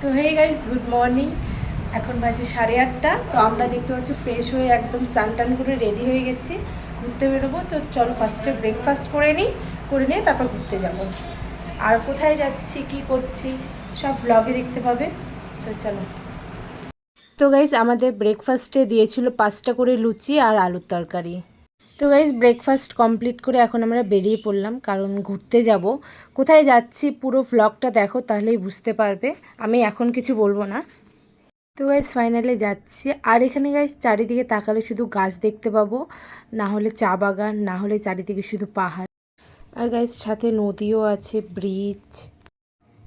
তো hey guys, good morning. এখন বাজে 8:30। তো আমরা দেখতে পাচ্ছি ফ্রেশ হয়ে একদম স্নান টান করে রেডি হয়ে গেছি, ঘুরতে বেরোবো। তো চলো ফার্স্টে ব্রেকফাস্ট করে নিয়ে তারপর ঘুরতে যাব। আর কোথায় যাচ্ছি, কি করছি, সব ব্লগে দেখতে পাবে। তো চলো। তো গাইস, আমাদের ব্রেকফাস্টে দিয়েছিল 5টা করে লুচি আর আলুর তরকারি। তো গাইস, ব্রেকফাস্ট কমপ্লিট করে এখন আমরা বেরিয়ে পড়লাম, কারণ ঘুরতে যাব। কোথায় যাচ্ছি পুরো ভ্লগটা দেখো, তাহলেই বুঝতে পারবে। আমি এখন কিছু বলবো না। তো গাইস, ফাইনালি যাচ্ছি। আর এখানে গাইস চারিদিকে তাকালে শুধু গাছ দেখতে পাবো, না হলে চা বাগান, না হলে চারিদিকে শুধু পাহাড়। আর গাইস সাথে নদীও আছে, ব্রিজ।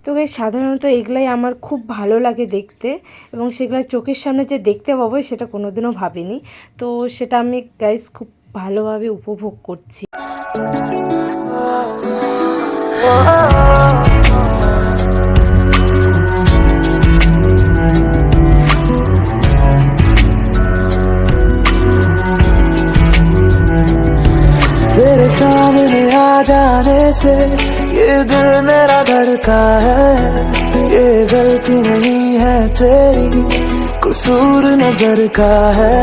তো গাইস সাধারণত এগুলাই আমার খুব ভালো লাগে দেখতে, এবং সেগুলো চোখের সামনে যে দেখতে পাবো সেটা কোনোদিনও ভাবিনি। তো সেটা আমি গাইস খুব ভালোভাবে উপভোগ করছি। तेरे सामने आ जाने से ये दिल मेरा धड़का है। ये गलती नहीं है तेरी, कसूर नजर का है।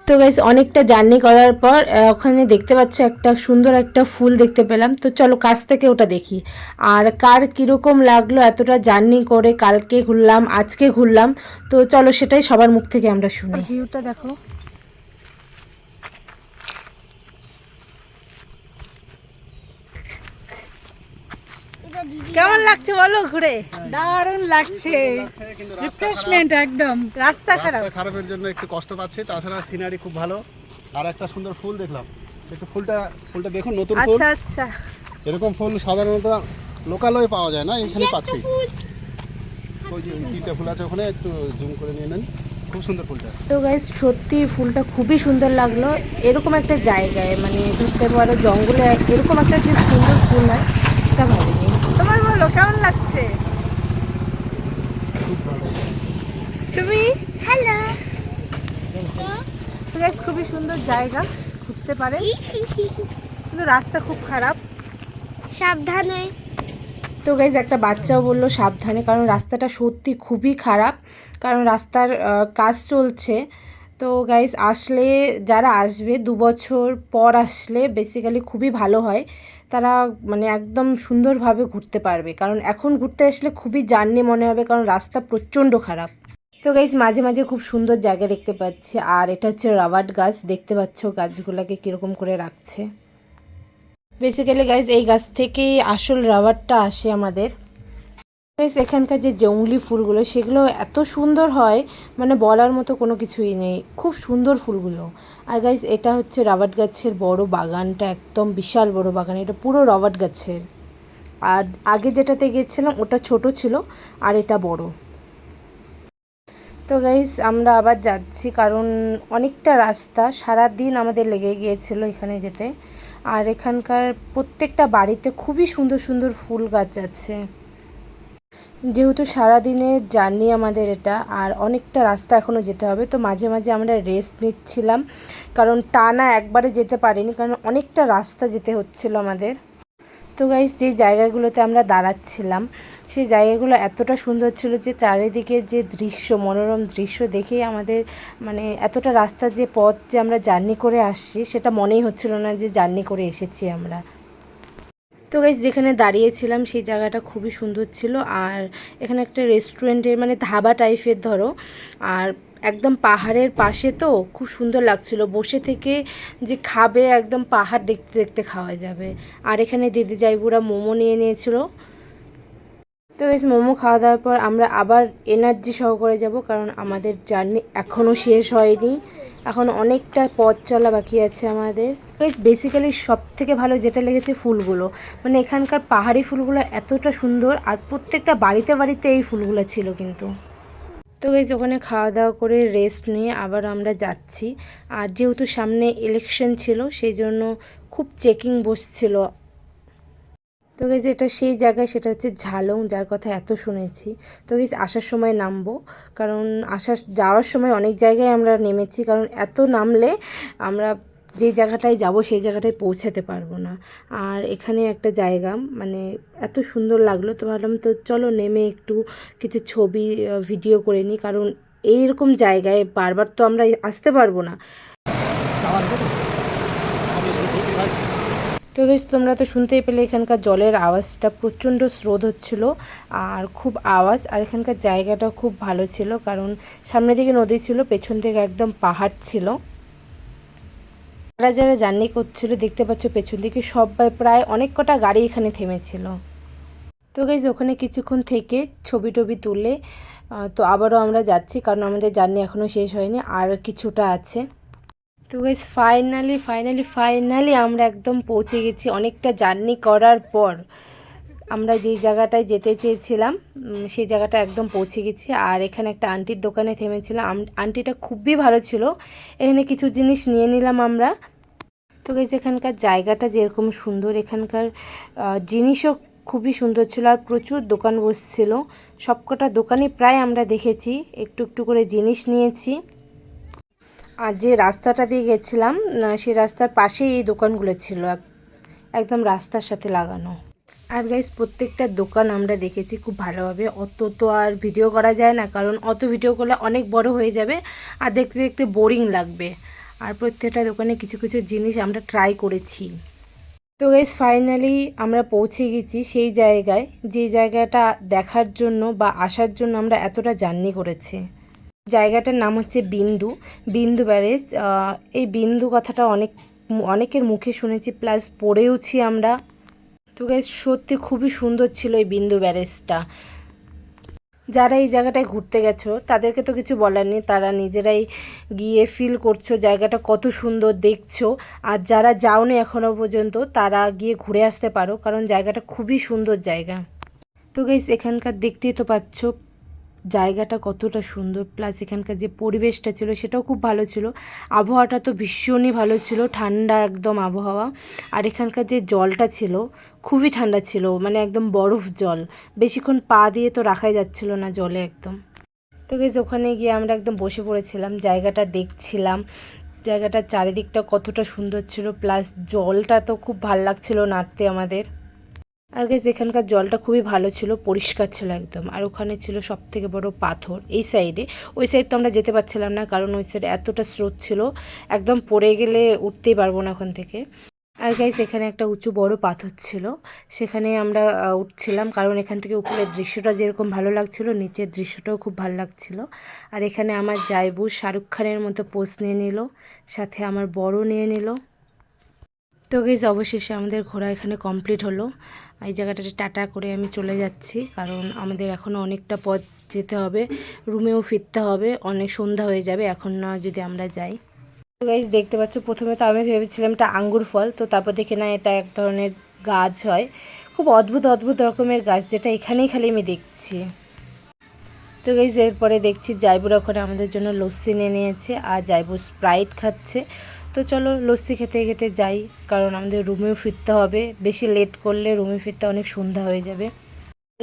তো গাইস অনেকটা জার্নি করার পর ওখানে দেখতে পাচ্ছ একটা সুন্দর একটা ফুল দেখতে পেলাম। তো চলো কাছ থেকে ওটা দেখি, আর কার কীরকম লাগলো এতটা জার্নি করে। কালকে ঘুরলাম, আজকে ঘুরলাম, তো চলো সেটাই সবার মুখ থেকে আমরা শুনি। ভিউটা দেখো, কেমন লাগছে বলো ঘুরে? দারুণ লাগছে, রিফ্রেশমেন্ট একদম। রাস্তা খারাপ, খারাপের জন্য একটু কষ্ট পাচ্ছি, তাছাড়া সিনারি খুব ভালো। আর একটা সুন্দর ফুল দেখলাম, একটু ফুলটা দেখুন, নতুন ফুল। আচ্ছা আচ্ছা। এরকম ফুল সাধারণত লোকালয়ে পাওয়া যায় না, এখানে পাচ্ছি। ওই যে তিনটা ফুল আছে ওখানে, একটু জুম করে নিয়ে নেন, খুব সুন্দর ফুলটা। তো গাইস সত্যি ফুলটা খুবই সুন্দর লাগলো। এরকম একটা জায়গায় মানে ধরতে পারো জঙ্গলে এরকম একটা যে সুন্দর ফুল হয় সেটা ভাবিনি। তোমার বলো কেমন লাগছে? তুমি হ্যালো। তো গাইস খুবই সুন্দর জায়গা, ঘুরতে পারে, কিন্তু রাস্তা খুব খারাপ, সাবধানে। তো গাইজ একটা বাচ্চাও বললো সাবধানে, কারণ রাস্তাটা সত্যি খুবই খারাপ, কারণ রাস্তার কাজ চলছে। তো গাইজ আসলে, যারা আসবে 2 বছর পর আসলে বেসিক্যালি খুবই ভালো হয়, তারা মানে একদম সুন্দরভাবে ঘুরতে পারবে। কারণ এখন ঘুরতে আসলে খুবই জার্নি মনে হবে, কারণ রাস্তা প্রচণ্ড খারাপ। তো গাইজ মাঝে মাঝে খুব সুন্দর জায়গা দেখতে পাচ্ছি। আর এটা হচ্ছে রাবার গাছ, দেখতে পাচ্ছ গাছগুলোকে কীরকম করে রাখছে। বেসিক্যালি গাইজ এই গাছ থেকেই আসল রাবারটা আসে আমাদের। গাইজ এখানকার যে জংলি ফুলগুলো সেগুলো এত সুন্দর হয়, মানে বলার মতো কোনো কিছুই নেই, খুব সুন্দর ফুলগুলো। আর গাইজ এটা হচ্ছে রাবার গাছের বড় বাগানটা, একদম বিশাল বড় বাগান, এটা পুরো রাবার গাছের। আর আগে যেটাতে গেছিলাম ওটা ছোট ছিল, আর এটা বড়। তো গাইজ আমরা আবার যাচ্ছি, কারণ অনেকটা রাস্তা, সারা দিন আমাদের লেগে গিয়েছিল এখানে যেতে। আর এখানকার প্রত্যেকটা বাড়িতে খুবই সুন্দর সুন্দর ফুল গাছ আছে, যেহেতু সারাদিনের জার্নি আমাদের এটা, আর অনেকটা রাস্তা এখনও যেতে হবে। তো মাঝে মাঝে আমরা রেস্ট নিচ্ছিলাম, কারণ টানা একবারে যেতে পারিনি, কারণ অনেকটা রাস্তা যেতে হচ্ছিল আমাদের। তো গাইস যে জায়গাগুলোতে আমরা দাঁড়াচ্ছিলাম সেই জায়গাগুলো এতটা সুন্দর ছিল যে চারিদিকে যে দৃশ্য, মনোরম দৃশ্য দেখেই আমাদের মানে এতটা রাস্তা যে পথ যে আমরা জার্নি করে আসছি সেটা মনেই হচ্ছিল না যে জার্নি করে এসেছি আমরা। তো গাইস যেখানে দাঁড়িয়েছিলাম সেই জায়গাটা খুবই সুন্দর ছিল। আর এখানে একটা রেস্টুরেন্টের মানে ধাবা টাইপের ধরো, আর একদম পাহাড়ের পাশে, তো খুব সুন্দর লাগছিল বসে থেকে যে খাবে, একদম পাহাড় দেখতে দেখতে খাওয়া যাবে। আর এখানে দিদি জাইবুরা মোমো নিয়ে নিয়েছিল। তো গাইস মোমো খাওয়া দাওয়ার পর আমরা আবার এনার্জি সহকারে যাব, কারণ আমাদের জার্নি এখনও শেষ হয়নি, এখন অনেকটা পথ চলা বাকি আছে আমাদের। গাইস বেসিক্যালি সব থেকে ভালো যেটা লেগেছে ফুলগুলো, মানে এখানকার পাহাড়ি ফুলগুলো এতটা সুন্দর, আর প্রত্যেকটা বাড়িতে বাড়িতে এই ফুলগুলো ছিল কিন্তু। তো গাইস ওখানে খাওয়া দাওয়া করে রেস্ট নিয়ে আবার আমরা যাচ্ছি। আর যেহেতু সামনে ইলেকশন ছিল সেই জন্য খুব চেকিং বসছিল। তো গাইস এটা সেই জায়গায়, সেটা হচ্ছে ঝালং, যার কথা এত শুনেছি। তো গাইস আসার সময় নামবো, কারণ যাওয়ার সময় অনেক জায়গায় আমরা নেমেছি, কারণ এত নামলে আমরা যেই জায়গাটায় যাব সেই জায়গাটায় পৌঁছাতে পারবো না। আর এখানে একটা জায়গা মানে এত সুন্দর লাগলো, তো ভাবলাম তো চলো নেমে একটু কিছু ছবি ভিডিও করে নিই, কারণ এইরকম জায়গায় বারবার তো আমরা আসতে পারবো না। তো গাইস তোমরা তো শুনতেই পেলে এখানকার জলের আওয়াজটা প্রচণ্ড স্রোত হচ্ছিল আর খুব আওয়াজ। আর এখানকার জায়গাটা খুব ভালো ছিল, কারণ সামনের দিকে নদী ছিল, পেছন থেকে একদম পাহাড় ছিল। যারা যারা জার্নি করছিল দেখতে পাচ্ছ পেছন দিকে সবাই প্রায় অনেক কটা গাড়ি এখানে থেমেছিল। তো গাইস ওখানে কিছুক্ষণ থেকে ছবি টবি তুলে তো আবারও আমরা যাচ্ছি, কারণ আমাদের জার্নি এখনও শেষ হয়নি, আর কিছুটা আছে। তো গাইস ফাইনালি আমরা একদম পৌঁছে গেছি। অনেকটা জার্নি করার পর আমরা যেই জায়গাটায় যেতে চেয়েছিলাম সেই জায়গাটা একদম পৌঁছে গেছি। আর এখানে একটা আন্টির দোকানে থেমেছিলাম, আন্টিটা খুবই ভালো ছিল, এখানে কিছু জিনিস নিয়ে নিলাম আমরা। তো গাইস এখানকার জায়গাটা যেরকম সুন্দর, এখানকার জিনিসও খুবই সুন্দর ছিল, আর প্রচুর দোকান বসছিল। সবকটা দোকানই প্রায় আমরা দেখেছি, একটু একটু করে জিনিস নিয়েছি। আর যে রাস্তাটা দিয়ে গেছিলাম সেই রাস্তার পাশেই এই দোকানগুলো ছিল, একদম রাস্তার সাথে লাগানো। আর গাইস প্রত্যেকটা দোকান আমরা দেখেছি খুব ভালোভাবে। অত তো আর ভিডিও করা যায় না, কারণ অত ভিডিও করলে অনেক বড় হয়ে যাবে আর দেখতে দেখতে বোরিং লাগবে। আর প্রত্যেকটা দোকানে কিছু কিছু জিনিস আমরা ট্রাই করেছি। তো গাইস ফাইনালি আমরা পৌঁছে গেছি সেই জায়গায়, যে জায়গাটা দেখার জন্য বা আসার জন্য আমরা এতটা জার্নি করেছি। জায়গাটার নাম হচ্ছে বিন্দু ব্যারেজ। এই বিন্দু কথাটা অনেকের মুখে শুনেছি, প্লাস পড়েওছি আমরা। তো গাইস সত্যি খুবই সুন্দর ছিল এই বিন্দু ব্যারেজটা। যারা এই জায়গাটায় ঘুরতে গেছো তাদেরকে তো কিছু বলার নেই, তারা নিজেরাই গিয়ে ফিল করছো জায়গাটা কত সুন্দর দেখছো। আর যারা যাওনি এখনও পর্যন্ত তারা গিয়ে ঘুরে আসতে পারো, কারণ জায়গাটা খুবই সুন্দর জায়গা। তো গাইস এখানকার দেখতেই তো পাচ্ছ জায়গাটা কতটা সুন্দর, প্লাস এখানকার যে পরিবেশটা ছিল সেটাও খুব ভালো ছিল। আবহাওয়াটা তো ভীষণই ভালো ছিল, ঠান্ডা একদম আবহাওয়া। আর এখানকার যে জলটা ছিল খুবই ঠান্ডা ছিল, মানে একদম বরফ জল, বেশিক্ষণ পা দিয়ে তো রাখাই যাচ্ছিল না জলে একদম। তো গাইস ওখানে গিয়ে আমরা একদম বসে পড়েছিলাম, জায়গাটা দেখছিলাম, জায়গাটার চারিদিকটা কতটা সুন্দর ছিল, প্লাস জলটা তো খুব ভালো লাগছিল নাড়তে আমাদের। আর গাইস এখানকার জলটা খুবই ভালো ছিল, পরিষ্কার ছিল একদম। আর ওখানে ছিল সব থেকে বড় পাথর এই সাইডে, ওই সাইড তো আমরা যেতে পারছিলাম না, কারণ ওই সাইডে এতটা স্রোত ছিল, একদম পড়ে গেলে উঠতেই পারবো না ওখান থেকে। আর গাইস এখানে একটা উঁচু বড় পাথর ছিল, সেখানে আমরা উঠছিলাম, কারণ এখান থেকে উপরের দৃশ্যটা যেরকম ভালো লাগছিল নিচের দৃশ্যটাও খুব ভালো লাগছিল। আর এখানে আমার জায়বু শাহরুখ খানের মতো পোজ নিয়ে নিল, সাথে আমার বড় নিয়ে নিল। তো গাইস অবশেষে আমাদের ঘোরা এখানে কমপ্লিট হলো। এই জায়গাটাতে টাটা করে আমি চলে যাচ্ছি, কারণ আমাদের এখনও অনেকটা পথ যেতে হবে, রুমেও ফিরতে হবে, অনেক সন্ধ্যা হয়ে যাবে এখন না যদি আমরা যাই। তো গাইস দেখতে পাচ্ছ প্রথমে তো আমি ভেবেছিলাম এটা আঙ্গুর ফল, তো তারপর দেখে না এটা এক ধরনের গাছ হয়, খুব অদ্ভুত অদ্ভুত রকমের গাছ, যেটা এখানেই খালি আমি দেখছি। তো গাইস এরপরে দেখছি জাইবুর ওখানে আমাদের জন্য লস্যি নিয়ে নিয়েছে, আর জাইবু স্প্রাইট খাচ্ছে। তো চলো লস্যি খেতে খেতে যাই, কারণ আমাদের রুমেও ফিরতে হবে, বেশি লেট করলে রুমে ফিরতে অনেক সন্ধ্যা হয়ে যাবে।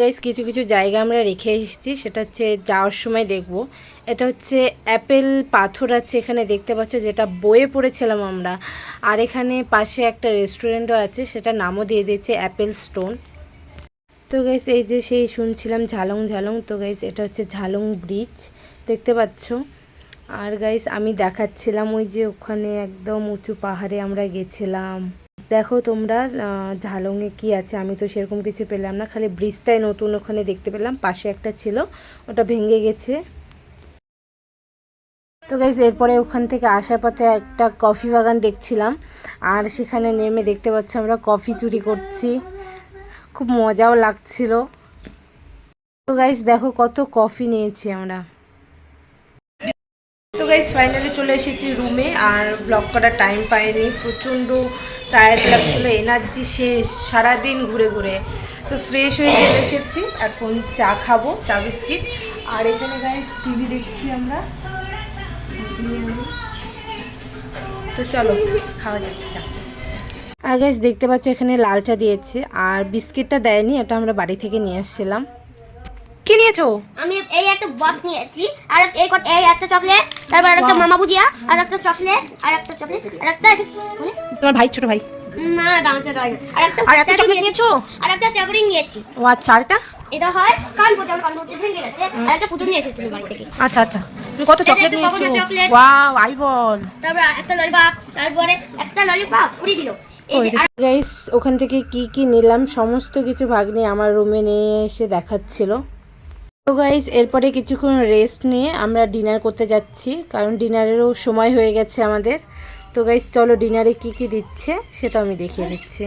গাইস কিছু কিছু জায়গা আমরা রেখে এসেছি, সেটা হচ্ছে যাওয়ার সময় দেখব। এটা হচ্ছে অ্যাপেল পাথর আছে এখানে দেখতে পাচ্ছ, যেটা বইয়ে পড়েছিলাম আমরা। আর এখানে পাশে একটা রেস্টুরেন্টও আছে, সেটা নামও দিয়ে দিয়েছে অ্যাপেল স্টোন। তো গাইস এই যে সেই শুনছিলাম ঝালং, তো গাইস এটা হচ্ছে ঝালং ব্রিজ দেখতে পাচ্ছ। আর গাইস আমি দেখাচ্ছিলাম ওই যে ওখানে একদম উঁচু পাহাড়ে আমরা গেছিলাম, দেখো তোমরা ঝালংয়ে কি আছে, আমি তো সেরকম কিছু পেলাম না, খালি ব্রিজটাই নতুন ওখানে দেখতে পেলাম, পাশে একটা ছিল ওটা ভেঙে গেছে। তো গাইস এরপরে ওখান থেকে আসার পথে একটা কফি বাগান দেখছিলাম, আর সেখানে নেমে দেখতে পাচ্ছি আমরা কফি চুরি করছি, খুব মজাও লাগছিল। তো গাইস দেখো কত কফি নিয়েছি আমরা। তো গাইস ফাইনালি চলে এসেছি রুমে, আর ব্লগ করার টাইম পাইনি, প্রচণ্ড টায়ার্ড লাগছিল, এনার্জি শেষ সারাদিন ঘুরে ঘুরে। তো ফ্রেশ হয়ে চলে এসেছি, এখন চা খাবো, চা বিস্কিট। আর এখানে গাইস টিভি দেখছি আমরা, তো চলো খাওয়া যাক চা। আর গাইস দেখতে পাচ্ছ এখানে লাল চা দিয়েছে, আর বিস্কিটটা দেয়নি, এটা আমরা বাড়ি থেকে নিয়ে আসছিলাম। কি নিয়েছো? আমি এই একটা বক্স নিয়েছি, আর এই একটা চকলেট, তারপর একটা মামা ভুজিয়া, আর একটা চকলেট, আর একটা চকলেট, আর একটা মানে তোমার ভাই, ছোট ভাই? না দাঁড়াতে হয় না, আর একটা চকলেট নিয়েছো? আর একটা চাবড়ি নিয়েছি। ও আচ্ছা, আরেকটা? এটা হয় কানপোতে ভেঙে গেছে, আর একটা পুতুল নিয়ে এসেছিল বাড়ি থেকে। আচ্ছা আচ্ছা, তুমি কত চকলেট একটা নিয়েছো? coconut chocolate। Wow, iPhone. তারপর একটা ললিপপ, তারপরে একটা ললিপপ ফ্রি দিল। এই যে আর গাইস, ওখান থেকে কি কি নিলাম সমস্ত কিছু ভাগ্নি আমার রুমে নিয়ে এসে দেখাচ্ছিল। তো গাইস, এরপরে কিছুক্ষণ রেস্ট নিয়ে আমরা ডিনার করতে যাচ্ছি, কারণ ডিনারেরও সময় হয়ে গেছে আমাদের। তো গাইস চলো, ডিনারে কি কি দিচ্ছে সেটা আমি দেখিয়ে দিচ্ছি।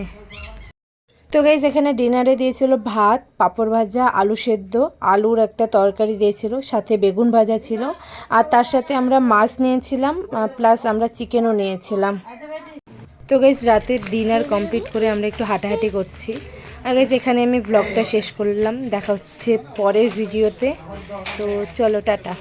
তো গাইস, এখানে ডিনারে দিয়েছিল ভাত, পাঁপড় ভাজা, আলু সেদ্ধ, আলুর একটা তরকারি দিয়েছিল, সাথে বেগুন ভাজা ছিল, আর তার সাথে আমরা মাছ নিয়েছিলাম, প্লাস আমরা চিকেনও নিয়েছিলাম। তো গাইস, রাতের ডিনার কমপ্লিট করে আমরা একটু হাঁটাহাঁটি করছি। আর গাইস, এখানে আমি ব্লগটা শেষ করলাম, দেখা হচ্ছে পরের ভিডিওতে। তো চলো, টাটা।